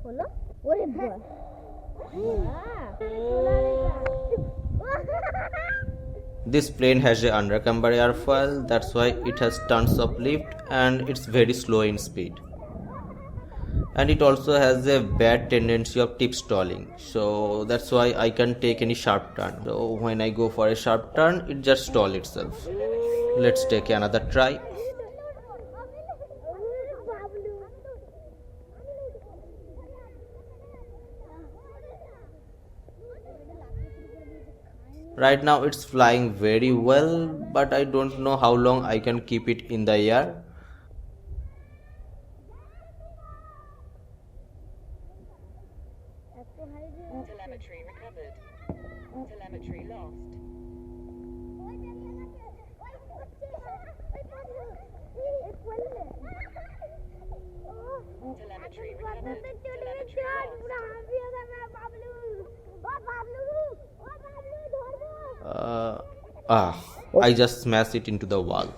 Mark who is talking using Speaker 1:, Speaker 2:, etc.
Speaker 1: खोलो ओरे बस
Speaker 2: This plane has a under-camber airfoil, that's why it has tons of lift and it's very slow in speed. And it also has a bad tendency of tip stalling, so that's why I can't take any sharp turn. So when I go for a sharp turn, it just stalls itself. Let's take another try. Right now it's flying very well, but I don't know how long I can keep it in the air.
Speaker 3: Telemetry recovered. Telemetry lost. Telemetry recovered. Telemetry lost.
Speaker 2: I just smashed it into the wall.